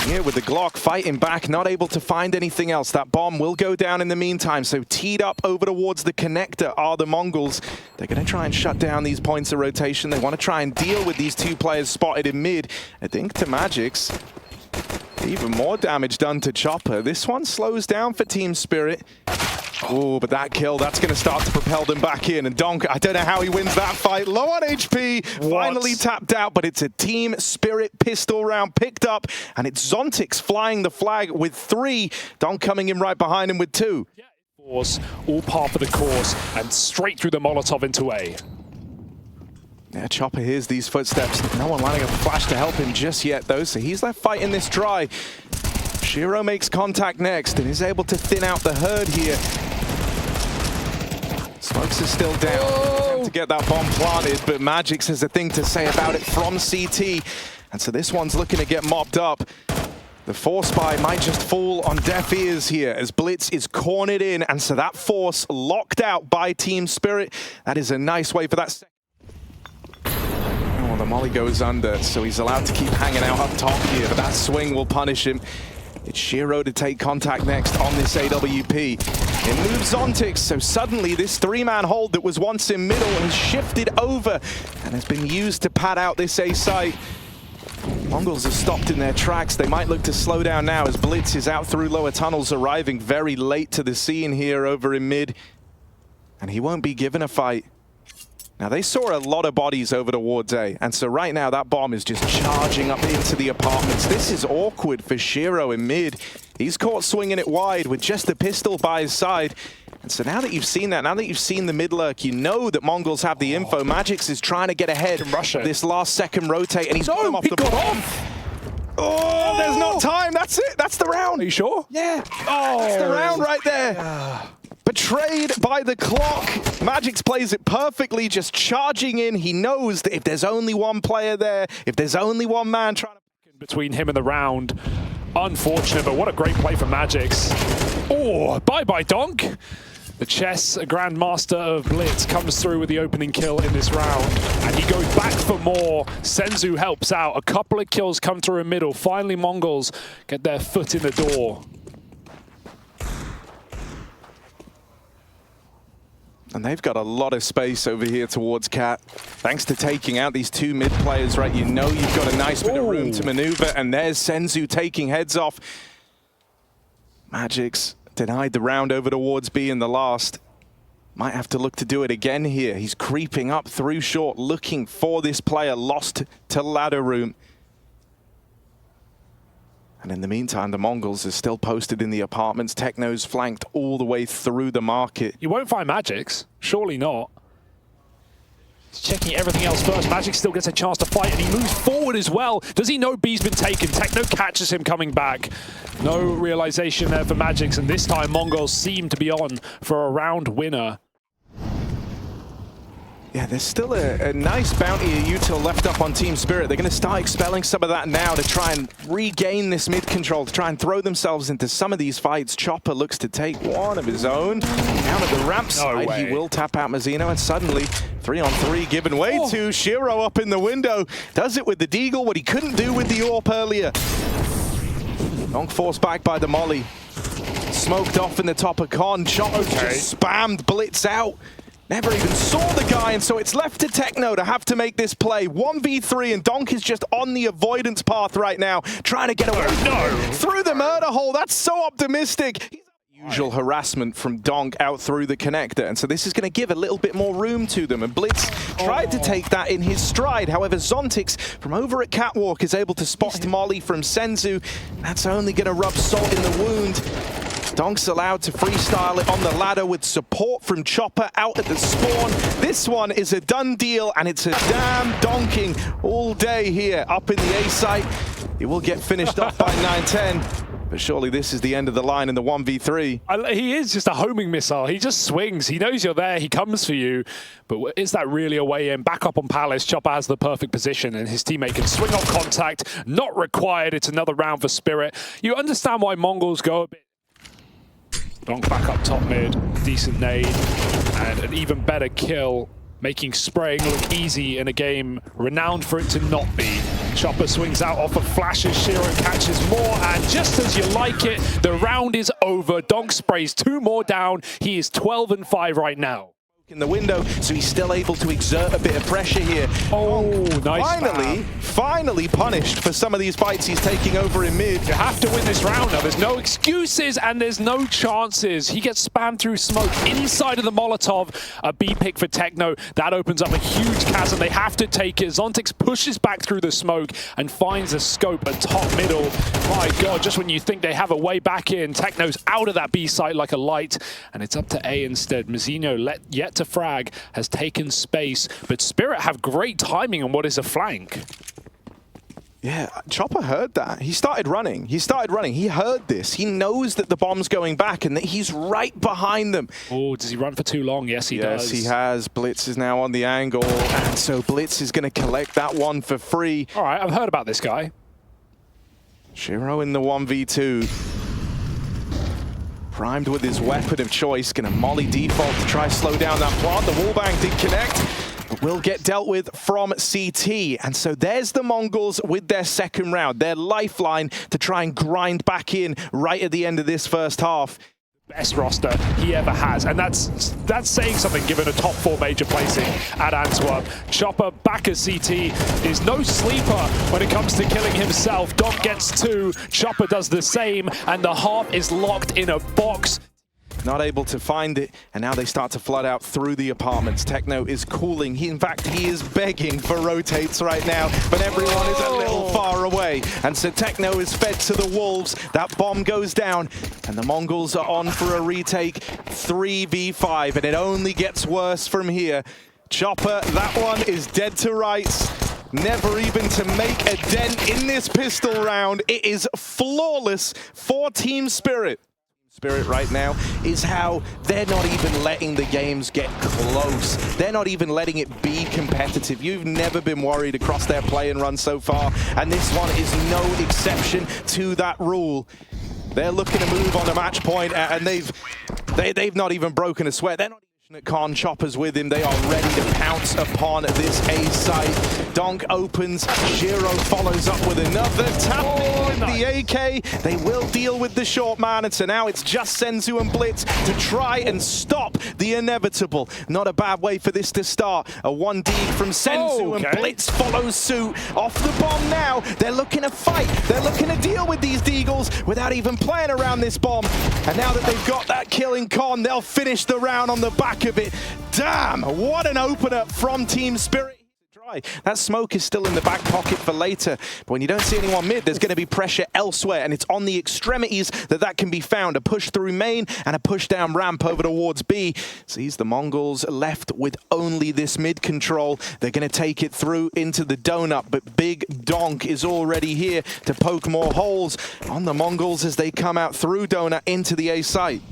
Here with the Glock, fighting back, not able to find anything else. That bomb will go down in the meantime, so teed up over towards the connector are the Mongolz. They're going to try and shut down these points of rotation. They want to try and deal with these two players spotted in mid. I think to magixx, even more damage done to Chopper. This one slows down for Team Spirit. Oh, but that kill, that's going to start to propel them back in. And donk, I don't know how he wins that fight. Low on HP, finally tapped out, but it's a Team Spirit pistol round picked up. And it's Zontix flying the flag with 3. donk coming in right behind him with 2. Yeah, all par for the course, and straight through the Molotov into A. Yeah, Chopper hears these footsteps. No one lining up a flash to help him just yet, though, so he's left fighting this dry. csgo makes contact next and is able to thin out the herd here. Smokes is still down to get that bomb planted, but magixx has a thing to say about it from CT. And so this one's looking to get mopped up. The force buy might just fall on deaf ears here as blitz is cornered in, and so that force locked out by Team Spirit. That is a nice way for that. Oh, the molly goes under, so he's allowed to keep hanging out up top here, but that swing will punish him. It's csgo to take contact next on this AWP. It moves Zontix, so suddenly this 3-man hold that was once in middle has shifted over and has been used to pad out this A site. Mongolz have stopped in their tracks. They might look to slow down now as blitz is out through lower tunnels, arriving very late to the scene here over in mid. And he won't be given a fight. Now, they saw a lot of bodies over towards A, and so right now that bomb is just charging up into the apartments. This is awkward for csgo in mid. He's caught swinging it wide with just the pistol by his side. And so now that you've seen that, now that you've seen the mid lurk, you know that Mongolz have the info. magixx is trying to get ahead this last second rotate, and he's got him off the bomb. Oh, there's not time. That's it. That's the round. Are you sure? Yeah. Oh, that's the round right there. Betrayed by the clock. magixx plays it perfectly, just charging in. He knows that if there's only one player there, if there's only one man trying to... Between him and the round. Unfortunate, but what a great play from magixx. Oh, bye-bye, donk. The chess grandmaster of blitz comes through with the opening kill in this round, and he goes back for more. Senzu helps out. A couple of kills come through in middle. Finally, Mongolz get their foot in the door. And they've got a lot of space over here towards Cat. Thanks to taking out these 2 mid players, right? You know you've got a nice bit of room to maneuver, and there's Senzu taking heads off. magixx denied the round over towards B in the last. Might have to look to do it again here. He's creeping up through short, looking for this player lost to ladder room. And in the meantime, the Mongolz are still posted in the apartments. Techno's flanked all the way through the market. You won't find magixx. Surely not. He's checking everything else first. magixx still gets a chance to fight, and he moves forward as well. Does he know B's been taken? Techno catches him coming back. No realization there for magixx, and this time Mongolz seem to be on for a round winner. Yeah, there's still a nice bounty util left up on Team Spirit. They're going to start expelling some of that now to try and regain this mid control, to try and throw themselves into some of these fights. Chopper looks to take one of his own. Down at the ramp side, he will tap out mzinho, and suddenly 3-on-3 given way to csgo up in the window. Does it with the deagle, what he couldn't do with the AWP earlier. donk forced back by the molly. Smoked off in the top of con. Chopper just spammed blitz out. Never even saw the guy, and so it's left to Techno to have to make this play. 1v3, and donk is just on the avoidance path right now, trying to get away through the murder hole. That's so optimistic. Usual harassment from donk out through the connector, and so this is going to give a little bit more room to them, and blitz tried to take that in his stride. However, Zontix from over at Catwalk is able to spot molly from Senzu. That's only going to rub salt in the wound. donk's allowed to freestyle it on the ladder with support from Chopper out at the spawn. This one is a done deal, and it's a damn donking all day here up in the A site. It will get finished off by 9-10. But surely this is the end of the line in the 1v3. He is just a homing missile. He just swings. He knows you're there. He comes for you. But is that really a way in? Back up on Palace. Chopper has the perfect position, and his teammate can swing off contact. Not required. It's another round for Spirit. You understand why Mongolz go a bit. donk back up top mid. Decent nade. And an even better kill, making spraying look easy in a game renowned for it to not be. Chopper swings out off of flashes, Shiro catches more, and just as you like it, the round is over. Donk sprays 2 more down. He is 12-5 right now. In the window, so he's still able to exert a bit of pressure here. Oh, nice. Finally punished for some of these fights he's taking over in mid. You have to win this round now. There's no excuses and there's no chances. He gets spammed through smoke inside of the Molotov. A B pick for Techno. That opens up a huge chasm. They have to take it. Zontix pushes back through the smoke and finds a scope at top middle. My God, just when you think they have a way back in, Techno's out of that B site like a light, and it's up to A instead. mzinho yet to frag has taken space, but Spirit have great timing on what is a flank. Yeah, Chopper heard that. He started running. He heard this. He knows that the bomb's going back and that he's right behind them. Oh, does he run for too long? Yes, he does. Yes, he has. Blitz is now on the angle, and so Blitz is going to collect that one for free. All right, I've heard about this guy. Shiro in the 1v2. Primed with his weapon of choice, gonna molly default to try slow down that plant. The wallbang did connect, but will get dealt with from CT. And so there's the Mongols with their second round, their lifeline to try and grind back in right at the end of this first half. Best roster he ever has, and that's saying something given a top 4 major placing at Antwerp. Chopper back at CT is no sleeper when it comes to killing himself. Donk gets 2, Chopper does the same, and the heart is locked in a box. Not able to find it, and now they start to flood out through the apartments. Techno is cooling. In fact, he is begging for rotates right now, but everyone is a little far away. And so Techno is fed to the wolves. That bomb goes down, and the Mongols are on for a retake. 3v5, and it only gets worse from here. Chopper, that one is dead to rights. Never even to make a dent in this pistol round. It is flawless for Team Spirit. Spirit right now is how they're not even letting the games get close. They're not even letting it be competitive. You've never been worried across their play and run so far, and this one is no exception to that rule. They're looking to move on a match point, and they've not even broken a sweat. They're not at Khan. Chopper's with him. They are ready to pounce upon this A site. Donk opens. Shiro follows up with another tap with the AK. They will deal with the short man, and so now it's just Senzu and Blitz to try and stop the inevitable. Not a bad way for this to start. A 1D from Senzu, and Blitz follows suit. Off the bomb now. They're looking to fight. They're looking to deal with these Deagles without even playing around this bomb. And now that they've got that kill in Khan, they'll finish the round on the back of it. Damn, what an opener from Team Spirit. That smoke is still in the back pocket for later, but when you don't see anyone mid, there's going to be pressure elsewhere, and it's on the extremities that can be found. A push through main and a push down ramp over towards B. Sees the Mongols left with only this mid control. They're going to take it through into the donut, but Big Donk is already here to poke more holes on the Mongols as they come out through donut into the A site.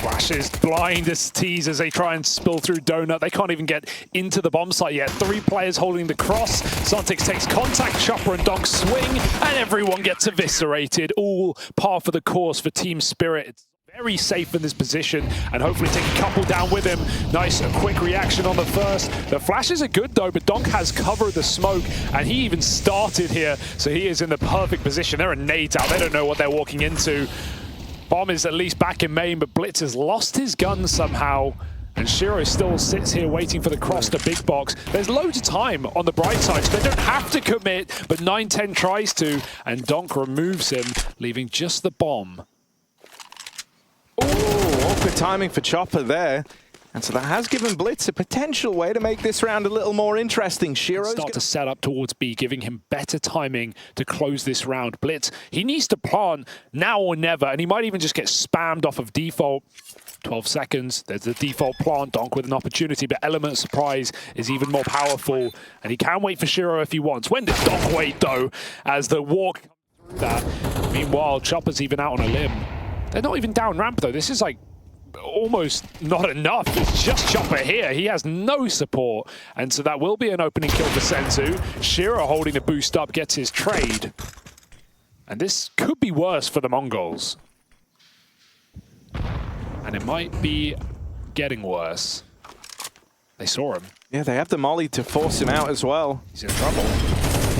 Flashes blind as tees as they try and spill through donut. They can't even get into the bomb site yet. 3 players holding the cross. Zontix takes contact. Chopper and Donk swing, and everyone gets eviscerated. All par for the course for Team Spirit. It's very safe in this position, and hopefully take a couple down with him. Nice, a quick reaction on the first. The flashes are good though, but Donk has covered the smoke, and he even started here, so he is in the perfect position. There are nades out. They don't know what they're walking into. Bomb is at least back in main, but Blitz has lost his gun somehow. And Shiro still sits here waiting for the cross to big box. There's loads of time on the bright side, so they don't have to commit, but 9-10 tries to, and Donk removes him, leaving just the bomb. Oh, awkward timing for Chopper there. And so that has given Blitz a potential way to make this round a little more interesting. Shiro's start to set up towards B, giving him better timing to close this round. Blitz, he needs to plant now or never, and he might even just get spammed off of default. 12 seconds, there's the default plant. Donk with an opportunity, but element of surprise is even more powerful, and he can wait for Shiro if he wants. When does Donk wait, though, as the walk comes through that? Meanwhile, Chopper's even out on a limb. They're not even down ramp, though. This is like almost not enough. It's just Chopper here. He has no support, and so that will be an opening kill for Senzu. Shiro holding the boost up gets his trade, and this could be worse for the Mongols. And it might be getting worse. They saw him. Yeah, they have the molly to force him out as well. He's in trouble.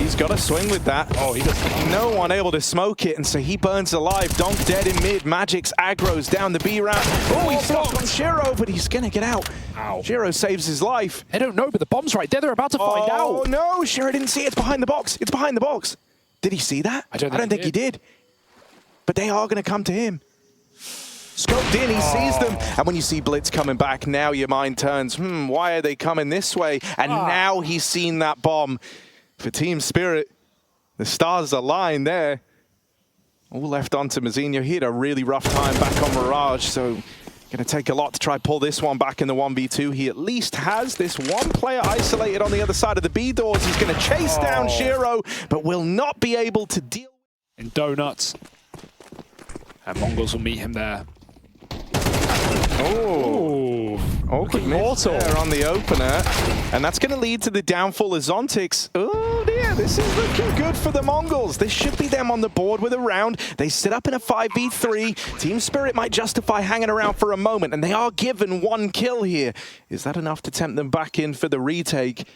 He's got to swing with that. Oh, he does. No one able to smoke it, and so he burns alive. donk dead in mid. magixx aggro's down the B round. Oh, he's stopped on Shiro, but he's going to get out. Ow. Shiro saves his life. I don't know, but the bomb's right there. They're about to find out. Oh, no. Shiro didn't see it. It's behind the box. It's behind the box. Did he see that? I don't think he did. But they are going to come to him. Scoped in, he sees them. And when you see Blitz coming back, now your mind turns, why are they coming this way? And now he's seen that bomb. For Team Spirit, the stars align there. All left onto mzinho. He had a really rough time back on Mirage, so going to take a lot to try pull this one back in the 1v2. He at least has this one player isolated on the other side of the B doors. He's going to chase down Shiro, but will not be able to deal. In Donuts. And Mongolz will meet him there. Oh, awkward miss there on the opener. And that's going to lead to the downfall of Zontix. Oh dear, this is looking good for the Mongolz. This should be them on the board with a round. They sit up in a 5v3. Team Spirit might justify hanging around for a moment, and they are given one kill here. Is that enough to tempt them back in for the retake?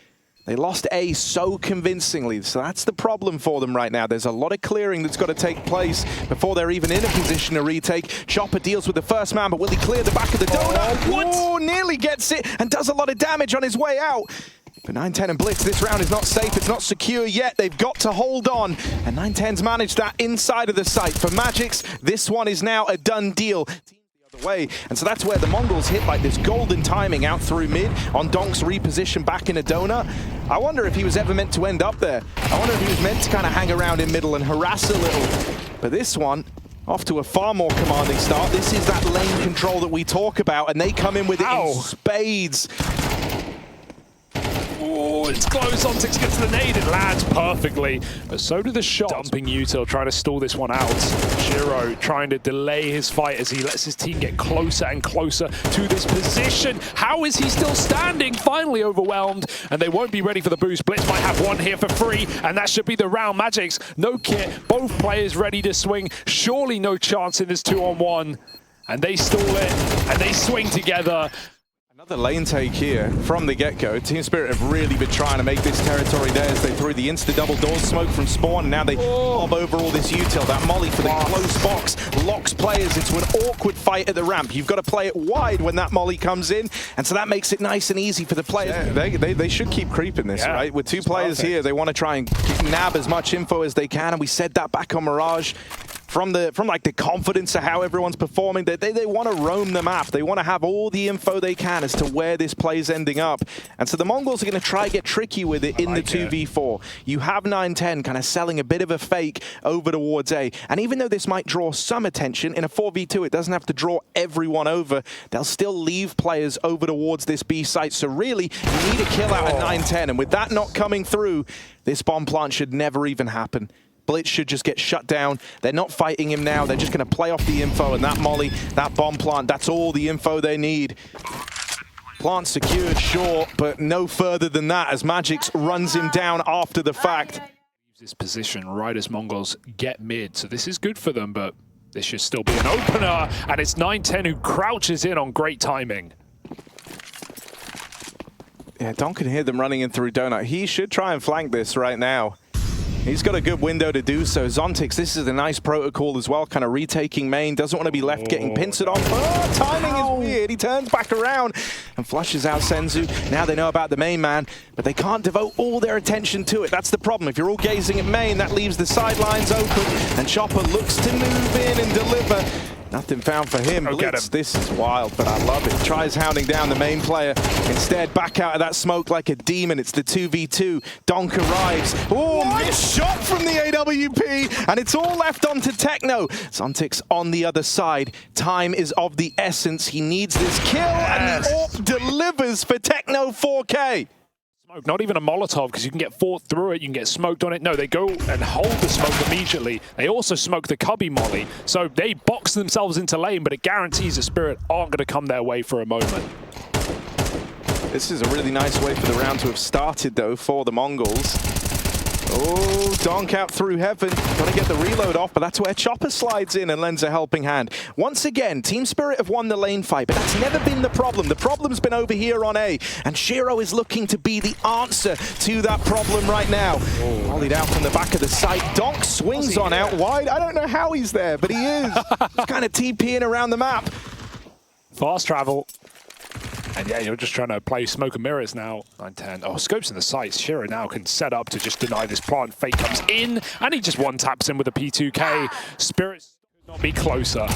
They lost A so convincingly, so that's the problem for them right now. There's a lot of clearing that's got to take place before they're even in a position to retake. Chopper deals with the first man, but will he clear the back of the donut? Oh, nearly gets it and does a lot of damage on his way out. But 910 and Blitz, this round is not safe, it's not secure yet. They've got to hold on, and 910's managed that inside of the site. For magixx, this one is now a done deal. Way. And so that's where the Mongolz hit like this golden timing out through mid on donk's reposition back in a donut. I wonder if he was ever meant to end up there. I wonder if he was meant to kind of hang around in middle and harass a little. But this one, off to a far more commanding start. This is that lane control that we talk about, and they come in with it in spades. Oh, it's close. Zontix gets the nade. It lands perfectly. But so do the shots. Dumping util, trying to stall this one out. Shiro trying to delay his fight as he lets his team get closer and closer to this position. How is he still standing? Finally overwhelmed, and they won't be ready for the boost. Blitz might have one here for free, and that should be the round. magixx, no kit. Both players ready to swing. Surely no chance in this 2-on-1. And they stall it, and they swing together. Another lane take here from the get-go. Team Spirit have really been trying to make this territory theirs. They threw the insta-double door smoke from spawn, and now they bob over all this util. That molly for the close box locks players into an awkward fight at the ramp. You've got to play it wide when that molly comes in, and so that makes it nice and easy for the players. Yeah, they should keep creeping this, right? With two players here, they want to try and nab as much info as they can, and we said that back on Mirage. From like the confidence of how everyone's performing, they want to roam the map. They want to have all the info they can as to where this play's ending up. And so the Mongolz are going to try and get tricky with it in the 2v4. You have 910 kind of selling a bit of a fake over towards A. And even though this might draw some attention, in a 4v2 it doesn't have to draw everyone over. They'll still leave players over towards this B site. So really, you need a kill out at 910. And with that not coming through, this bomb plant should never even happen. Blitz should just get shut down. They're not fighting him now. They're just going to play off the info, and that molly, that bomb plant, that's all the info they need. Plant secured, sure, but no further than that as magixx runs him down after the fact. This position right as Mongolz get mid, so this is good for them, but this should still be an opener, and it's 910 who crouches in on great timing. Yeah, donk can hear them running in through donut. He should try and flank this right now. He's got a good window to do so. Zontix, this is a nice protocol as well, kind of retaking main. Doesn't want to be left getting pincered on. Oh, timing is weird. He turns back around and flushes out Senzu. Now they know about the main man, but they can't devote all their attention to it. That's the problem. If you're all gazing at main, that leaves the sidelines open, and Chopper looks to move in and deliver. Nothing found for him. Blitz, this is wild, but I love it. Tries hounding down the main player. Instead, back out of that smoke like a demon. It's the 2v2. donk arrives. Oh, nice shot from the AWP, and it's all left onto Techno. Zontix on the other side. Time is of the essence. He needs this kill, and the AWP delivers for Techno 4K. Not even a Molotov, because you can get fought through it, you can get smoked on it. No, they go and hold the smoke immediately. They also smoke the cubby molly. So they box themselves into lane, but it guarantees the Spirit aren't going to come their way for a moment. This is a really nice way for the round to have started, though, for the Mongolz. Oh, donk out through heaven. Got to get the reload off, but that's where Chopper slides in and lends a helping hand. Once again, Team Spirit have won the lane fight, but that's never been the problem. The problem's been over here on A, and shero is looking to be the answer to that problem right now. Volleyed out from the back of the site. Donk swings on out wide. I don't know how he's there, but he is. He's kind of TPing around the map. Fast travel. And yeah, you're just trying to play smoke and mirrors now. 9-10. Oh, scopes in the sights. shero now can set up to just deny this plant. Fate comes in, and he just one-taps him with a P2K. Spirit could not be closer.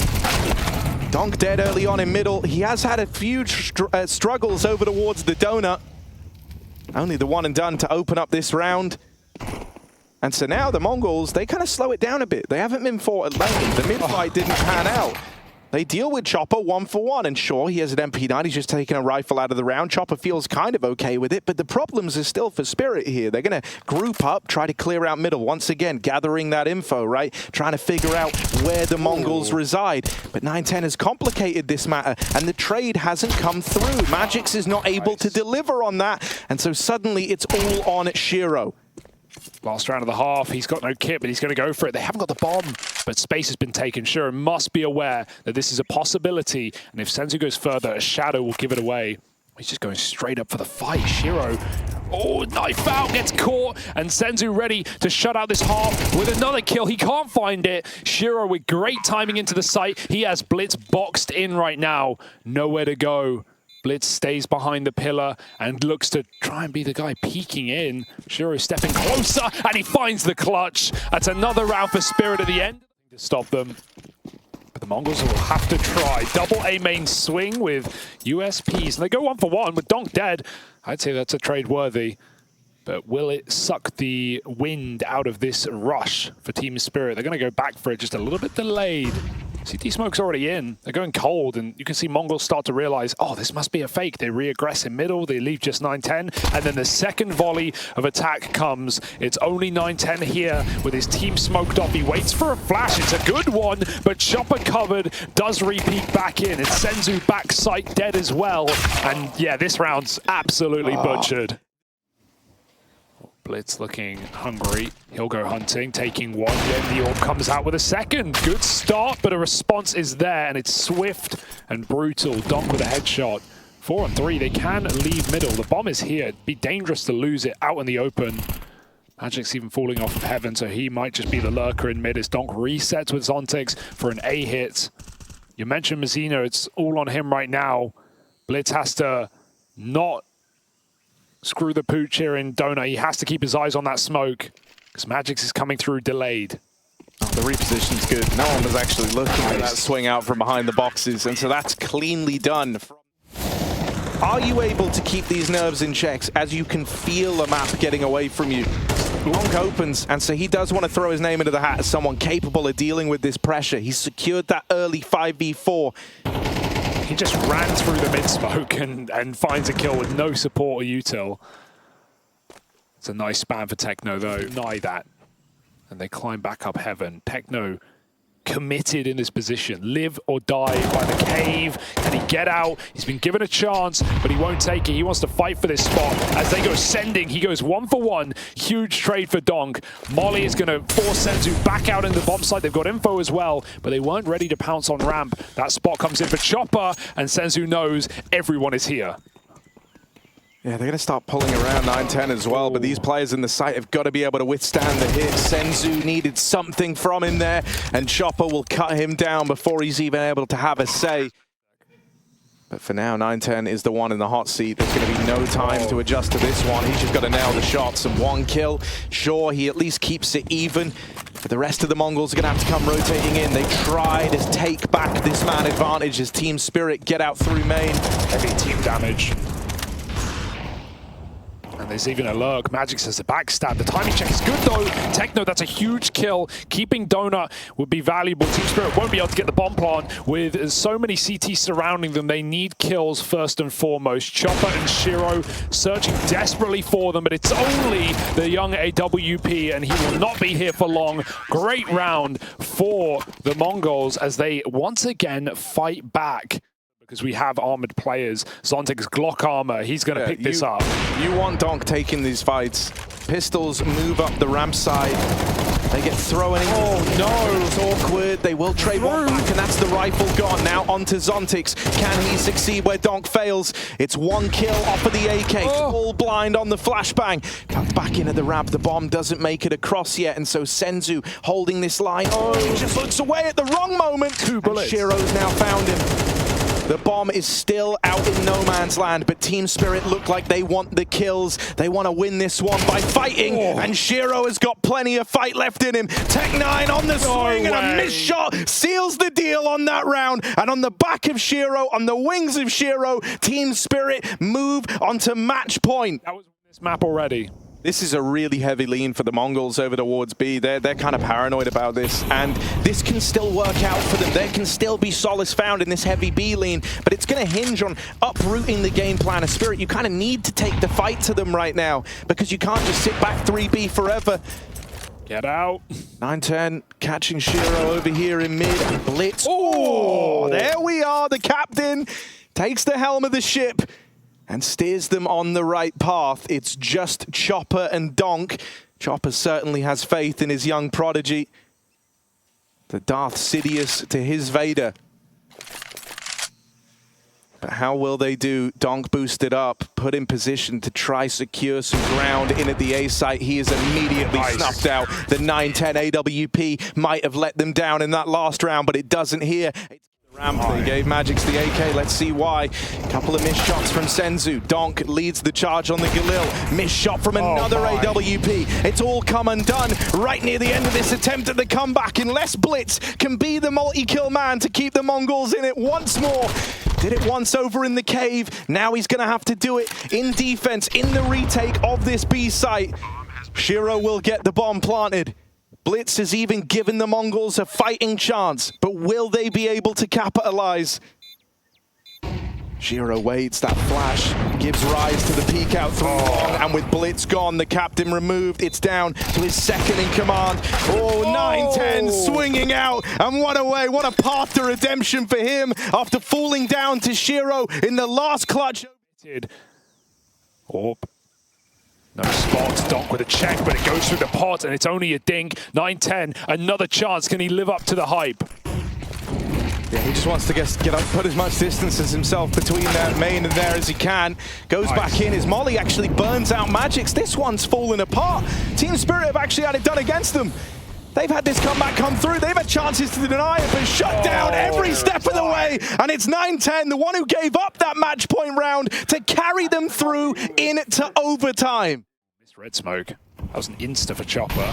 Donk dead early on in middle. He has had a few struggles over towards the donut. Only the one and done to open up this round. And so now the Mongolz, they kind of slow it down a bit. They haven't been fought at lane. The mid-fight didn't pan out. They deal with Chopper 1-for-1, and sure, he has an MP9, he's just taking a rifle out of the round. Chopper feels kind of okay with it, but the problems are still for Spirit here. They're going to group up, try to clear out middle, once again, gathering that info, right? Trying to figure out where the Mongols reside. But 9-10 has complicated this matter, and the trade hasn't come through. magixx is not able to deliver on that, and so suddenly it's all on shero. Last round of the half, he's got no kit, but he's going to go for it. They haven't got the bomb, but space has been taken. shero must be aware that this is a possibility, and if Senzu goes further, a shadow will give it away. He's just going straight up for the fight. shero, oh, knife out, gets caught, and Senzu ready to shut out this half with another kill. He can't find it. shero with great timing into the site. He has blitz boxed in right now. Nowhere to go. blitz stays behind the pillar and looks to try and be the guy peeking in. shero stepping closer, and he finds the clutch. That's another round for Spirit at the end to stop them. But the Mongols will have to try. Double A main swing with USPs. And they go 1-for-1 with donk dead. I'd say that's a trade worthy. But will it suck the wind out of this rush for Team Spirit? They're going to go back for it, just a little bit delayed. CT smoke's already in. They're going cold, and you can see Mongolz start to realize, oh, this must be a fake. They re-aggress in middle. They leave just 9-10, and then the second volley of attack comes. It's only 9-10 here with his team smoked off. He waits for a flash. It's a good one, but Chopper covered does repeat back in. It's Senzu back sight dead as well. And yeah, this round's absolutely butchered. blitz looking hungry. He'll go hunting, taking one. Then the orb comes out with a second. Good start, but a response is there, and it's swift and brutal. donk with a headshot. 4-on-3, they can leave middle. The bomb is here. It'd be dangerous to lose it out in the open. magixx even falling off of heaven, so he might just be the lurker in mid as donk resets with Zontix for an A hit. You mentioned mzinho, it's all on him right now. Blitz has to not screw the pooch here in donut. He has to keep his eyes on that smoke because magixx is coming through delayed. Oh, the reposition's good. No one was actually looking at that swing out from behind the boxes, and so that's cleanly done. Are you able to keep these nerves in checks as you can feel the map getting away from you? donk opens, and so he does want to throw his name into the hat as someone capable of dealing with this pressure. He's secured that early 5v4. He just ran through the mid-smoke and finds a kill with no support or util. It's a nice spam for Techno, though. Deny that. And they climb back up heaven. Techno committed in this position. Live or die by the cave. Can he get out? He's been given a chance, but he won't take it. He wants to fight for this spot. As they go sending, he goes 1-for-1. Huge trade for donk. Molly is going to force Senzu back out in the bomb site. They've got info as well, but they weren't ready to pounce on ramp. That spot comes in for Chopper, and Senzu knows everyone is here. Yeah, they're going to start pulling around 9-10 as well, but these players in the site have got to be able to withstand the hit. Senzu needed something from him there, and Chopper will cut him down before he's even able to have a say. But for now, 9-10 is the one in the hot seat. There's going to be no time to adjust to this one. He's just got to nail the shots, and one kill. Sure, he at least keeps it even, but the rest of the Mongols are going to have to come rotating in. They try to take back this man advantage as Team Spirit get out through main. Heavy team damage. And there's even a lurk. magixx has the backstab. The timing check is good, though. Techno, that's a huge kill. Keeping donut would be valuable. Team Spirit won't be able to get the bomb plant. With so many CTs surrounding them, they need kills first and foremost. Chopper and shero searching desperately for them, but it's only the young AWP, and he will not be here for long. Great round for the Mongols as they once again fight back. Because we have armored players. Zontix Glock armor, he's going to pick this up. You want donk taking these fights. Pistols move up the ramp side. They get thrown in. Oh no! It's awkward. They will trade one back, and that's the rifle gone. Now onto Zontix. Can he succeed where Donk fails? It's one kill off of the AK. All blind on the flashbang. Comes back into the ramp. The bomb doesn't make it across yet, and so Senzu holding this line. Oh, he just looks away at the wrong moment. 2 bullets. Shiro's now found him. The bomb is still out in no man's land, but Team Spirit look like they want the kills. They want to win this one by fighting, and Shiro has got plenty of fight left in him. Tech9 on the swing, and a missed shot seals the deal on that round. And on the back of Shiro, on the wings of Shiro, Team Spirit move onto match point. That was this map already. This is a really heavy lean for the Mongols over towards B. They're kind of paranoid about this, and this can still work out for them. There can still be solace found in this heavy B lean, but it's going to hinge on uprooting the game plan of Spirit. You kind of need to take the fight to them right now, because you can't just sit back 3B forever. Get out. 9-10 catching Shiro over here in mid, and blitz. Oh, there we are. The captain takes the helm of the ship and steers them on the right path. It's just Chopper and Donk. Chopper certainly has faith in his young prodigy. The Darth Sidious to his Vader. But how will they do? Donk boosted up, put in position to try secure some ground in at the A site. He is immediately snuffed out. The 9-10 AWP might have let them down in that last round, but it doesn't here. Ramp, they gave magixx the AK, let's see why. Couple of missed shots from Senzu. Donk leads the charge on the Galil. Missed shot from another AWP. It's all come undone right near the end of this attempt at the comeback, unless Blitz can be the multi-kill man to keep the Mongols in it once more. Did it once over in the cave, now he's gonna have to do it in defense, in the retake of this B site. Shiro will get the bomb planted. Blitz has even given the Mongols a fighting chance, but will they be able to capitalize? Shiro waits, that flash gives rise to the peek out through long, and with Blitz gone, the captain removed, it's down to his second in command. Oh, 9-10 swinging out, and what a way, what a path to redemption for him after falling down to Shiro in the last clutch. Oh. No spot, Donk with a check, but it goes through the pot, and it's only a dink. 9-10, another chance. Can he live up to the hype? Yeah, he just wants to get up, put as much distance as himself between main and there as he can. Goes back in. His molly actually burns out magixx. This one's fallen apart. Team Spirit have actually had it done against them. They've had this comeback come through. They've had chances to deny it, but shut down every step of the way. And it's 9-10, the one who gave up that match point round to carry them through into overtime. This red smoke, that was an insta for Chopper.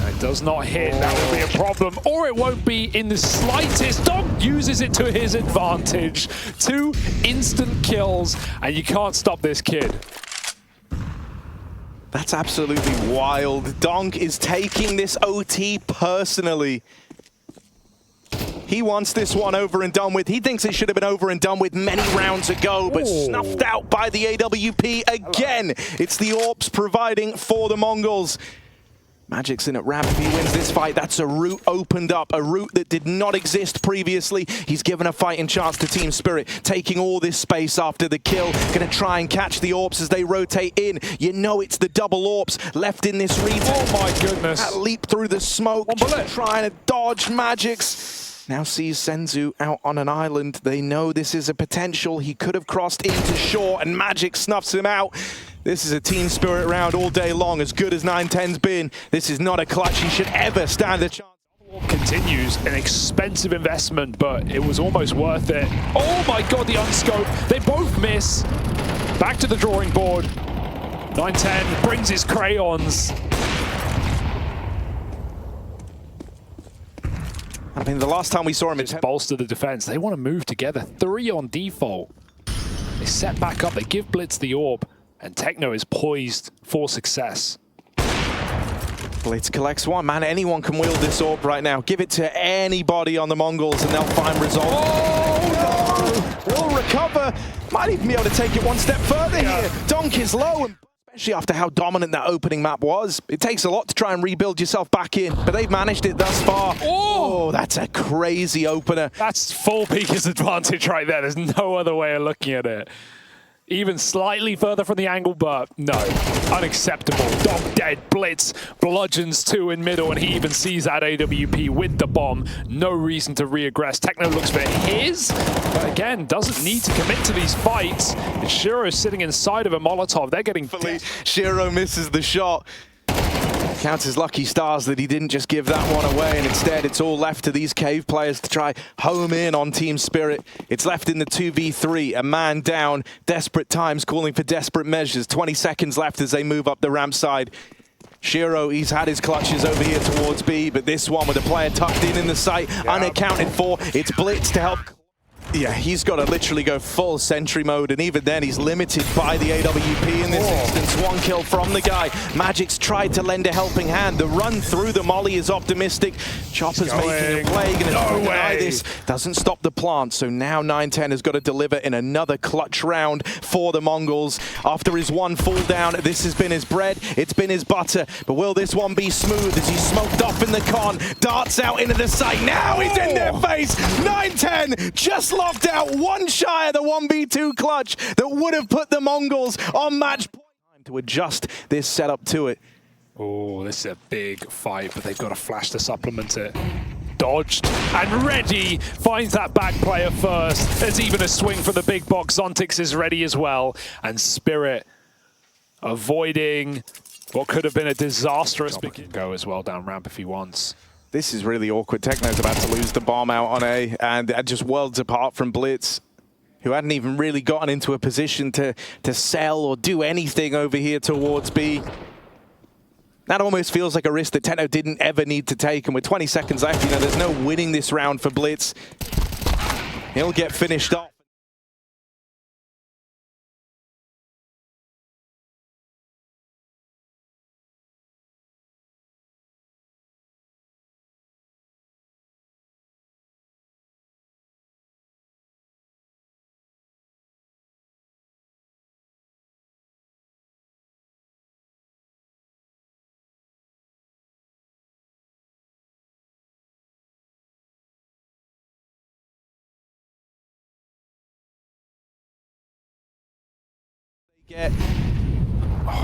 And it does not hit, that will be a problem, or it won't be in the slightest. Donk uses it to his advantage. 2 instant kills, and you can't stop this kid. That's absolutely wild. Donk is taking this OT personally. He wants this one over and done with. He thinks it should have been over and done with many rounds ago, but snuffed out by the AWP again. It's the AWPs providing for the Mongols. magixx in at ramp. If he wins this fight, that's a route opened up, a route that did not exist previously. He's given a fighting chance to Team Spirit, taking all this space after the kill. Gonna try and catch the AWPs as they rotate in. You know it's the double AWPs left in this retake. Oh my goodness. That leap through the smoke, trying to dodge magixx. Now sees Senzu out on an island. They know this is a potential. He could have crossed into shore, and magixx snuffs him out. This is a Team Spirit round all day long, as good as 9-10's been. This is not a clutch he should ever stand a chance. Continues, an expensive investment, but it was almost worth it. Oh my god, the unscope. They both miss. Back to the drawing board. 9-10 brings his crayons. I mean, the last time we saw him, it's bolster the defense. They want to move together. 3 on default. They set back up. They give Blitz the orb. And Techno is poised for success. Blitz collects one. Man, anyone can wield this orb right now. Give it to anybody on the Mongols and they'll find results. Oh, no! Will recover. Might even be able to take it one step further here. Donk is low, and especially after how dominant that opening map was. It takes a lot to try and rebuild yourself back in, but they've managed it thus far. Oh, that's a crazy opener. That's full Peaker's advantage right there. There's no other way of looking at it. Even slightly further from the angle, but no, unacceptable. Donk dead, blitz, bludgeons 2 in middle, and he even sees that AWP with the bomb. No reason to re-aggress. Techno looks for his, but again, doesn't need to commit to these fights. And Shiro's sitting inside of a Molotov. They're getting... Shiro misses the shot. Counts his lucky stars that he didn't just give that one away, and instead it's all left to these cave players to try home in on Team Spirit. It's left in the 2v3, a man down, desperate times calling for desperate measures. 20 seconds left as they move up the ramp side. Shiro, he's had his clutches over here towards B, but this one with a player tucked in the site, unaccounted for. It's blitz to help. Yeah, he's got to literally go full sentry mode, and even then he's limited by the AWP in this instance. One kill from the guy. magixx tried to lend a helping hand. The run through the molly is optimistic. Chopper's making a play, gonna deny this. Doesn't stop the plant, so now 9-10 has got to deliver in another clutch round for the Mongols. After his one fall down, this has been his bread, it's been his butter, but will this one be smooth as he's smoked off in the con? Darts out into the site, now he's in their face! 9-10 just locked out, one shy of the 1v2 clutch that would have put the Mongols on match point. Time to adjust this setup to it. Oh, this is a big fight, but they've got to flash to supplement it. Dodged and ready, finds that back player first. There's even a swing from the big box. Zontix is ready as well, and Spirit avoiding what could have been a disastrous go as well down ramp if he wants. This is really awkward. Techno's about to lose the bomb out on A, and just worlds apart from blitz, who hadn't even really gotten into a position to sell or do anything over here towards B. That almost feels like a risk that Techno didn't ever need to take, and with 20 seconds left, you know, there's no winning this round for blitz. He'll get finished off.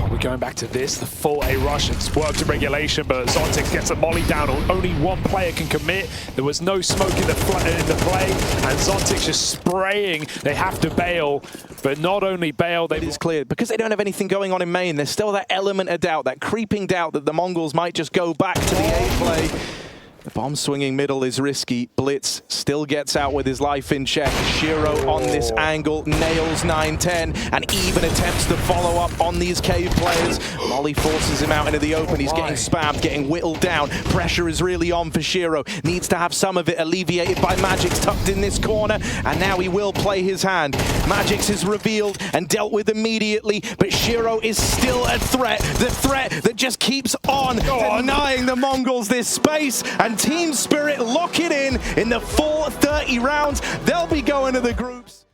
We're going back to this, the full A rush. It's worked in regulation, but Zontix gets a molly down. Only one player can commit. There was no smoke in the play, and Zontix just spraying. They have to bail, but not only bail, they... It is clear, because they don't have anything going on in main, there's still that element of doubt, that creeping doubt that the Mongols might just go back to the A play. The bomb swinging middle is risky. Blitz still gets out with his life in check. Shiro on this angle nails 9-10 and even attempts to follow up on these cave players. Molly forces him out into the open. He's getting spammed, getting whittled down. Pressure is really on for Shiro. Needs to have some of it alleviated by magixx tucked in this corner, and now he will play his hand. magixx is revealed and dealt with immediately, but Shiro is still a threat. The threat that just keeps on denying the Mongols this space. And Team Spirit lock it in the full 30 rounds. They'll be going to the groups.